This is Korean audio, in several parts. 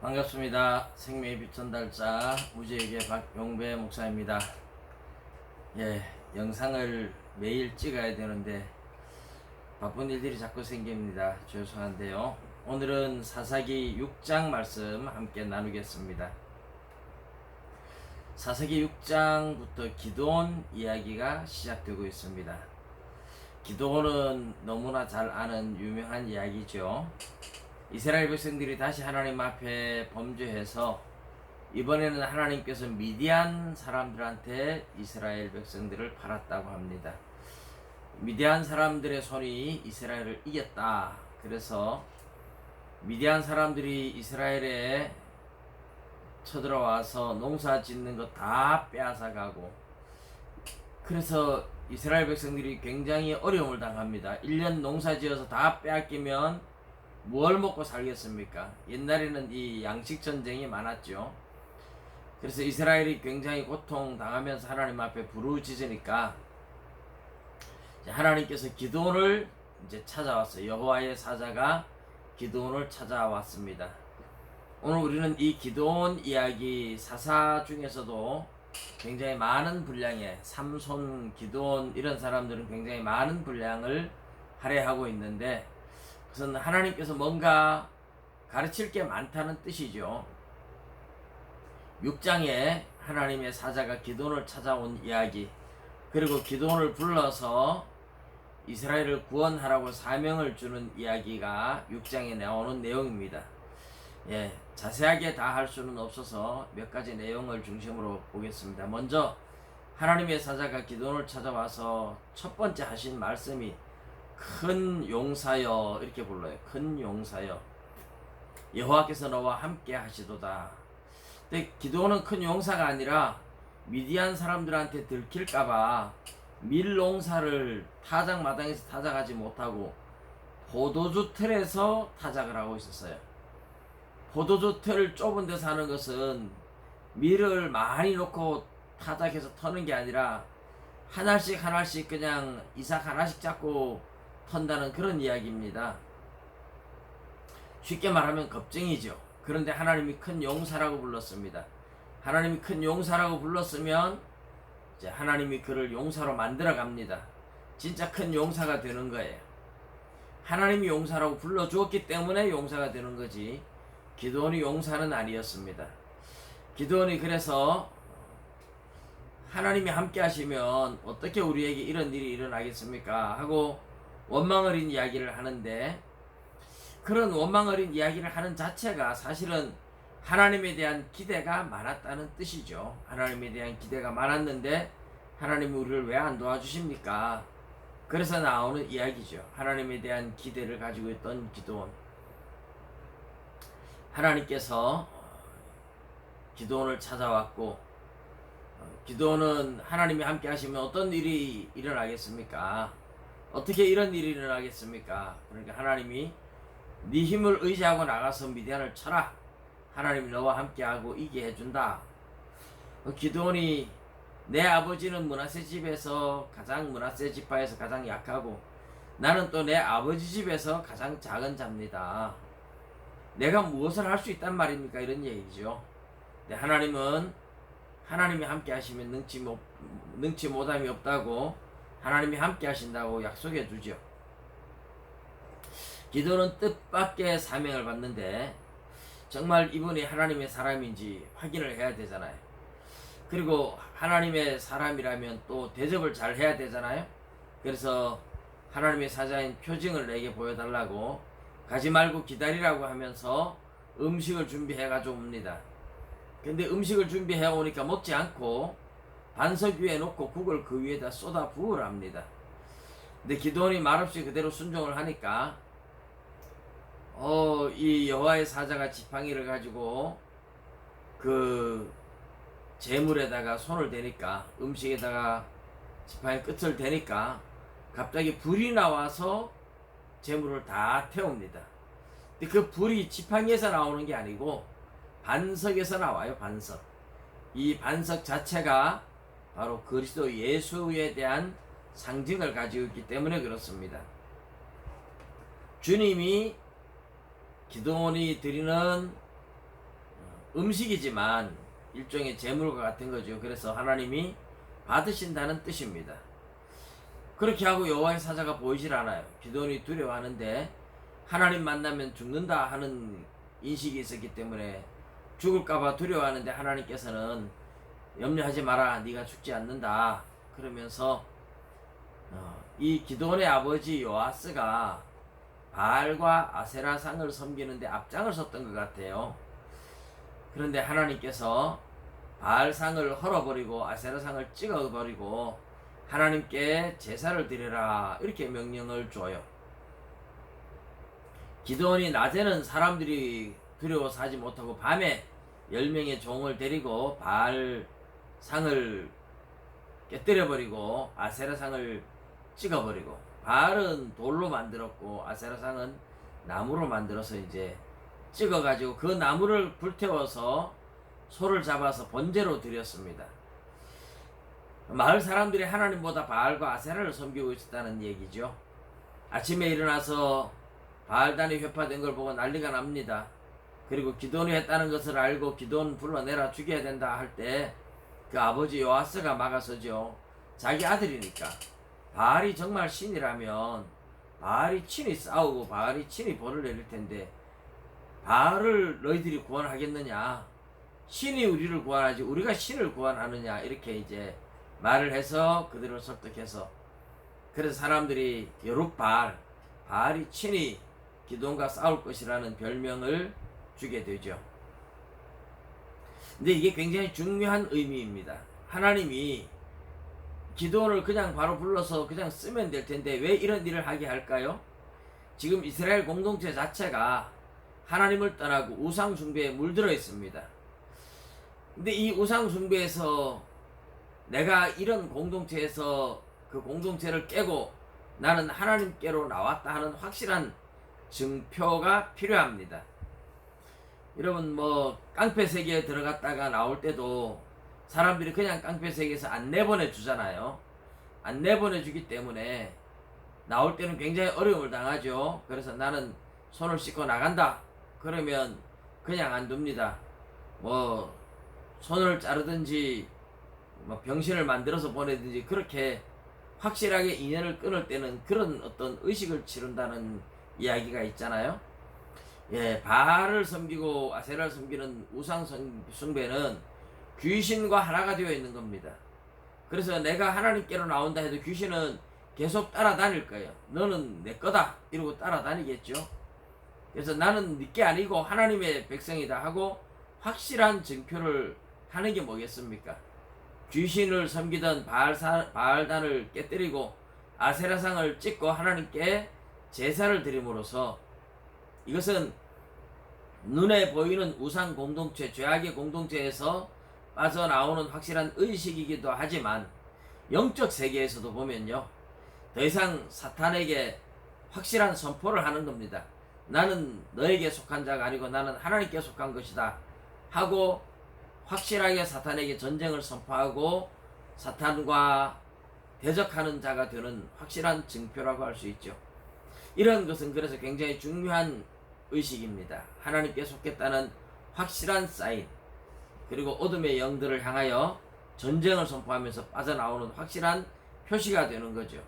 반갑습니다. 생명의 빛 전달자 우주에게 박용배 목사입니다. 영상을 매일 찍어야 되는데 바쁜 일들이 자꾸 생깁니다. 죄송한데요. 오늘은 사사기 6장 말씀 함께 나누겠습니다. 사사기 6장부터 기드온 이야기가 시작되고 있습니다. 기드온은 너무나 잘 아는 유명한 이야기죠. 이스라엘 백성들이 다시 하나님 앞에 범죄해서 이번에는 하나님께서 미디안 사람들한테 이스라엘 백성들을 팔았다고 합니다. 미디안 사람들의 손이 이스라엘을 이겼다. 그래서 미디안 사람들이 이스라엘에 쳐들어와서 농사 짓는 거 다 빼앗아가고, 그래서 이스라엘 백성들이 굉장히 어려움을 당합니다. 1년 농사 지어서 다 빼앗기면 뭘 먹고 살겠습니까? 옛날에는 이 양식 전쟁이 많았죠. 그래서 이스라엘이 굉장히 고통당하면서 하나님 앞에 부르짖으니까 하나님께서 기드온을 이제 찾아왔어요. 여호와의 사자가 기드온을 찾아왔습니다. 오늘 우리는 이 기드온 이야기 사사 중에서도 굉장히 많은 분량의 삼손, 기드온 이런 사람들은 굉장히 많은 분량을 할애하고 있는데, 그것은 하나님께서 뭔가 가르칠 게 많다는 뜻이죠. 6장에 하나님의 사자가 기드온을 찾아온 이야기, 그리고 기드온을 불러서 이스라엘을 구원하라고 사명을 주는 이야기가 6장에 나오는 내용입니다. 자세하게 다 할 수는 없어서 몇 가지 내용을 중심으로 보겠습니다. 먼저 하나님의 사자가 기드온을 찾아와서 첫 번째 하신 말씀이 큰 용사여, 이렇게 불러요. 큰 용사여, 여호와께서 너와 함께 하시도다. 근데 기드온은 큰 용사가 아니라 미디안 사람들한테 들킬까봐 밀농사를 타작마당에서 타작하지 못하고 포도주 틀에서 타작을 하고 있었어요. 포도주 틀 좁은 데서 하는 것은 밀을 많이 넣고 타작해서 터는 게 아니라 하나씩 그냥 이삭 하나씩 잡고 턴다는 그런 이야기입니다. 쉽게 말하면 겁쟁이죠. 그런데 하나님이 큰 용사라고 불렀습니다. 하나님이 큰 용사라고 불렀으면 이제 하나님이 그를 용사로 만들어 갑니다. 진짜 큰 용사가 되는 거예요. 하나님이 용사라고 불러주었기 때문에 용사가 되는 거지, 기드온이 용사는 아니었습니다. 기드온이 그래서 하나님이 함께 하시면 어떻게 우리에게 이런 일이 일어나겠습니까 하고 원망 어린 이야기를 하는데, 그런 원망 어린 이야기를 하는 자체가 사실은 하나님에 대한 기대가 많았다는 뜻이죠. 하나님에 대한 기대가 많았는데 하나님이 우리를 왜 안 도와주십니까? 그래서 나오는 이야기죠. 하나님에 대한 기대를 가지고 있던 기드온. 하나님께서 기드온을 찾아왔고, 기드온은 하나님이 함께 하시면 어떤 일이 일어나겠습니까? 어떻게 이런 일이 일어나겠습니까? 그러니까 하나님이 네 힘을 의지하고 나가서 미디안을 쳐라. 하나님이 너와 함께하고 이기게 해준다. 기드온이 내 아버지는 므낫세 집에서 므낫세 지파에서 가장 약하고 나는 또 내 아버지 집에서 가장 작은 자입니다. 내가 무엇을 할 수 있단 말입니까? 이런 얘기죠. 근데 하나님은 하나님이 함께 하시면 능치 못함이 없다고, 하나님이 함께 하신다고 약속해 주죠. 기드온은 뜻밖의 사명을 받는데 정말 이분이 하나님의 사람인지 확인을 해야 되잖아요. 그리고 하나님의 사람이라면 또 대접을 잘 해야 되잖아요. 그래서 하나님의 사자인 표징을 내게 보여달라고, 가지 말고 기다리라고 하면서 음식을 준비해가지고 옵니다. 근데 음식을 준비해 오니까 먹지 않고 반석 위에 놓고 국을 그 위에다 쏟아 부으랍니다. 근데 기드온이 말없이 그대로 순종을 하니까 이 여호와의 사자가 지팡이를 가지고 그 재물에다가 손을 대니까, 음식에다가 지팡이 끝을 대니까 갑자기 불이 나와서 재물을 다 태웁니다. 근데 그 불이 지팡이에서 나오는 게 아니고 반석에서 나와요. 반석. 이 반석 자체가 바로 그리스도 예수에 대한 상징을 가지고 있기 때문에 그렇습니다. 주님이 기드온이 드리는 음식이지만 일종의 재물과 같은 거죠. 그래서 하나님이 받으신다는 뜻입니다. 그렇게 하고 여호와의 사자가 보이질 않아요. 기드온이 두려워하는데 하나님 만나면 죽는다 하는 인식이 있었기 때문에 죽을까봐 두려워하는데 하나님께서는 염려하지 마라, 네가 죽지 않는다 그러면서 이 기드온의 아버지 요아스가 바알과 아세라상을 섬기는데 앞장을 섰던 것 같아요. 그런데 하나님께서 바알상을 헐어버리고 아세라상을 찍어버리고 하나님께 제사를 드리라 이렇게 명령을 줘요. 기드온이 낮에는 사람들이 두려워서 하지 못하고 밤에 10명의 종을 데리고 바알상을 깨뜨려버리고 아세라상을 찍어버리고, 바알은 돌로 만들었고 아세라상은 나무로 만들어서 이제 찍어가지고 그 나무를 불태워서 소를 잡아서 번제로 드렸습니다. 마을 사람들이 하나님보다 바알과 아세라를 섬기고 있었다는 얘기죠. 아침에 일어나서 바알단이 회파된 걸 보고 난리가 납니다. 그리고 기드온이 했다는 것을 알고 기드온 불러내라, 죽여야 된다 할 때 그 아버지 요아스가 막아서죠. 자기 아들이니까 바알이 정말 신이라면 바알이 친히 싸우고 바알이 친히 벌을 내릴 텐데 바알을 너희들이 구원하겠느냐, 신이 우리를 구원하지 우리가 신을 구원하느냐, 이렇게 이제 말을 해서 그들을 설득해서, 그래서 사람들이 여룻바알, 바알이 친히 기드온과 싸울 것이라는 별명을 주게 되죠. 근데 이게 굉장히 중요한 의미입니다. 하나님이 기드온을 그냥 바로 불러서 그냥 쓰면 될 텐데 왜 이런 일을 하게 할까요? 지금 이스라엘 공동체 자체가 하나님을 떠나고 우상 숭배에 물들어 있습니다. 근데 이 우상 숭배에서 내가 이런 공동체에서 그 공동체를 깨고 나는 하나님께로 나왔다 하는 확실한 증표가 필요합니다. 여러분 깡패 세계에 들어갔다가 나올 때도 사람들이 그냥 깡패 세계에서 안 내보내 주잖아요. 안 내보내 주기 때문에 나올 때는 굉장히 어려움을 당하죠. 그래서 나는 손을 씻고 나간다 그러면 그냥 안 둡니다. 손을 자르든지 병신을 만들어서 보내든지 그렇게 확실하게 인연을 끊을 때는 그런 어떤 의식을 치른다는 이야기가 있잖아요. 예, 바알을 섬기고 아세라를 섬기는 우상 숭배는 귀신과 하나가 되어 있는 겁니다. 그래서 내가 하나님께로 나온다 해도 귀신은 계속 따라다닐 거예요. 너는 내 거다 이러고 따라다니겠죠. 그래서 나는 네게 아니고 하나님의 백성이다 하고 확실한 증표를 하는 게 뭐겠습니까? 귀신을 섬기던 바알단을 깨뜨리고 아세라상을 찍고 하나님께 제사를 드림으로써, 이것은 눈에 보이는 우상 공동체, 죄악의 공동체에서 빠져나오는 확실한 의식이기도 하지만 영적 세계에서도 보면요, 더 이상 사탄에게 확실한 선포를 하는 겁니다. 나는 너에게 속한 자가 아니고 나는 하나님께 속한 것이다 하고 확실하게 사탄에게 전쟁을 선포하고 사탄과 대적하는 자가 되는 확실한 증표라고 할 수 있죠. 이런 것은 그래서 굉장히 중요한 의식입니다. 하나님께 속했다는 확실한 사인, 그리고 어둠의 영들을 향하여 전쟁을 선포하면서 빠져나오는 확실한 표시가 되는 거죠.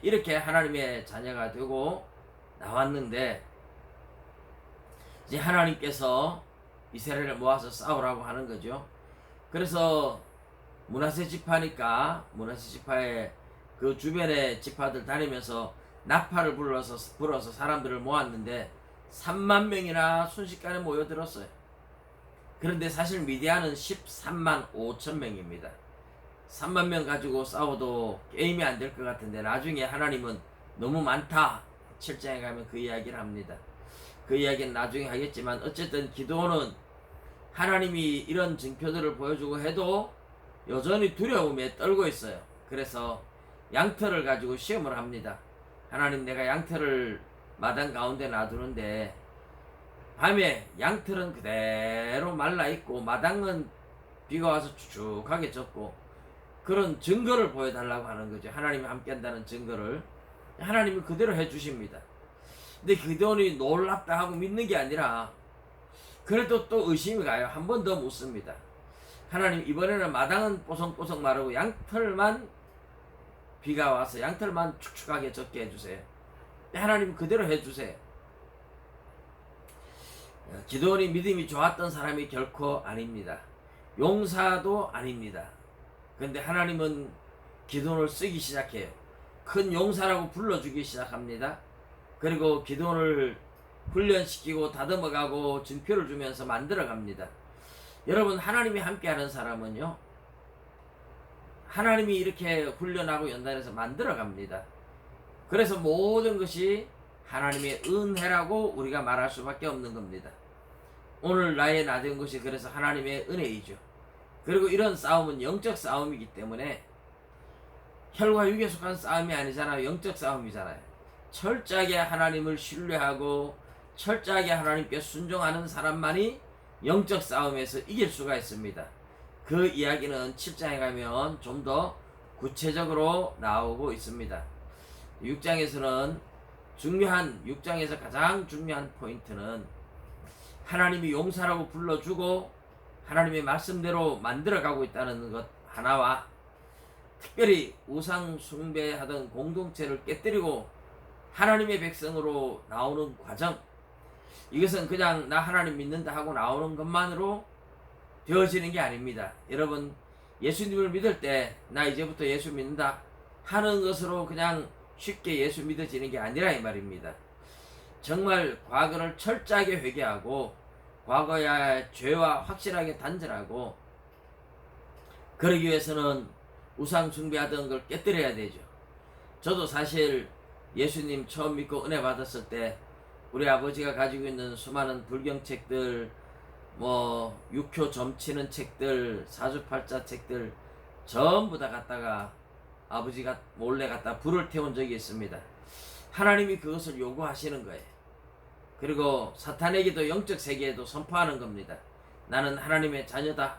이렇게 하나님의 자녀가 되고 나왔는데, 이제 하나님께서 이스라엘을 모아서 싸우라고 하는 거죠. 그래서 므낫세 지파니까 므낫세 지파의 그 주변의 지파들 다니면서 나팔을 불어서 사람들을 모았는데 3만 명이나 순식간에 모여들었어요. 그런데 사실 미디안은 13만 5천 명입니다. 3만 명 가지고 싸워도 게임이 안 될 것 같은데 나중에 하나님은 너무 많다 7장에 가면 그 이야기를 합니다. 그 이야기는 나중에 하겠지만 어쨌든 기드온은 하나님이 이런 증표들을 보여주고 해도 여전히 두려움에 떨고 있어요. 그래서 양털을 가지고 시험을 합니다. 하나님, 내가 양털을 마당 가운데 놔두는데 밤에 양털은 그대로 말라있고 마당은 비가 와서 축축하게 젖고, 그런 증거를 보여달라고 하는 거죠. 하나님이 함께한다는 증거를 하나님이 그대로 해주십니다. 근데 기드온이 놀랍다 하고 믿는 게 아니라 그래도 또 의심이 가요. 한 번 더 묻습니다. 하나님, 이번에는 마당은 뽀송뽀송 마르고 양털만 비가 와서 양털만 축축하게 젖게 해주세요. 하나님 그대로 해주세요. 기도원이 믿음이 좋았던 사람이 결코 아닙니다. 용사도 아닙니다. 그런데 하나님은 기도원을 쓰기 시작해요. 큰 용사라고 불러주기 시작합니다. 그리고 기도원을 훈련시키고 다듬어가고 증표를 주면서 만들어갑니다. 여러분, 하나님이 함께하는 사람은요, 하나님이 이렇게 훈련하고 연단해서 만들어갑니다. 그래서 모든 것이 하나님의 은혜라고 우리가 말할 수밖에 없는 겁니다. 오늘 나의 나된 것이 그래서 하나님의 은혜이죠. 그리고 이런 싸움은 영적 싸움이기 때문에 혈과 육에 속한 싸움이 아니잖아요. 영적 싸움이잖아요. 철저하게 하나님을 신뢰하고 철저하게 하나님께 순종하는 사람만이 영적 싸움에서 이길 수가 있습니다. 그 이야기는 7장에 가면 좀 더 구체적으로 나오고 있습니다. 6장에서는 6장에서 가장 중요한 포인트는 하나님이 용사라고 불러주고 하나님의 말씀대로 만들어가고 있다는 것 하나와, 특별히 우상 숭배하던 공동체를 깨뜨리고 하나님의 백성으로 나오는 과정, 이것은 그냥 나 하나님 믿는다 하고 나오는 것만으로 되어지는 게 아닙니다. 여러분, 예수님을 믿을 때 나 이제부터 예수 믿는다 하는 것으로 그냥 쉽게 예수 믿어지는 게 아니라 이 말입니다. 정말 과거를 철저하게 회개하고 과거의 죄와 확실하게 단절하고, 그러기 위해서는 우상 숭배하던 걸 깨뜨려야 되죠. 저도 사실 예수님 처음 믿고 은혜 받았을 때 우리 아버지가 가지고 있는 수많은 불경책들, 육효 점치는 책들, 사주팔자 책들 전부 다 갖다가 아버지가 몰래 갖다 불을 태운 적이 있습니다. 하나님이 그것을 요구하시는 거예요. 그리고 사탄에게도 영적 세계에도 선포하는 겁니다. 나는 하나님의 자녀다.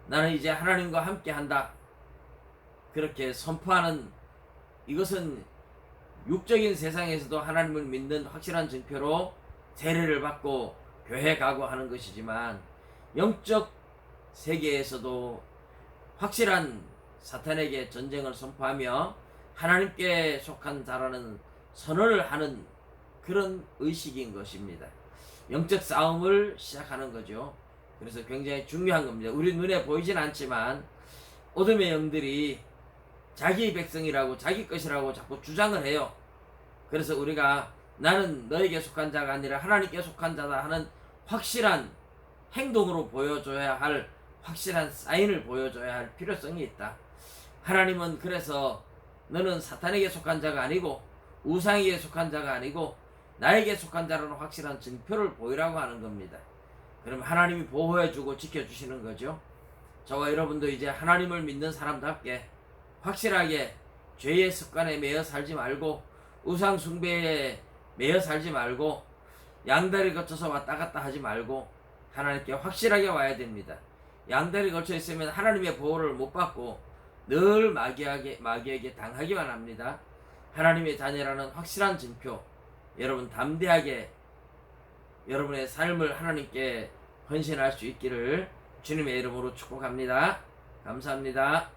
나는 이제 하나님과 함께 한다. 그렇게 선포하는, 이것은 육적인 세상에서도 하나님을 믿는 확실한 증표로 세례를 받고 교회 가고 하는 것이지만, 영적 세계에서도 확실한 사탄에게 전쟁을 선포하며 하나님께 속한 자라는 선언을 하는 그런 의식인 것입니다. 영적 싸움을 시작하는 거죠. 그래서 굉장히 중요한 겁니다. 우리 눈에 보이진 않지만 어둠의 영들이 자기 백성이라고 자기 것이라고 자꾸 주장을 해요. 그래서 우리가 나는 너에게 속한 자가 아니라 하나님께 속한 자다 하는 확실한 행동으로 보여줘야 할, 확실한 사인을 보여줘야 할 필요성이 있다. 하나님은 그래서 너는 사탄에게 속한 자가 아니고 우상에게 속한 자가 아니고 나에게 속한 자라는 확실한 증표를 보이라고 하는 겁니다. 그럼 하나님이 보호해주고 지켜주시는 거죠. 저와 여러분도 이제 하나님을 믿는 사람답게 확실하게 죄의 습관에 매여 살지 말고 우상 숭배에 매여 살지 말고 양다리 거쳐서 왔다 갔다 하지 말고 하나님께 확실하게 와야 됩니다. 양다리 걸쳐 있으면 하나님의 보호를 못 받고 늘 마귀에게 당하기만 합니다. 하나님의 자녀라는 확실한 증표, 여러분 담대하게 여러분의 삶을 하나님께 헌신할 수 있기를 주님의 이름으로 축복합니다. 감사합니다.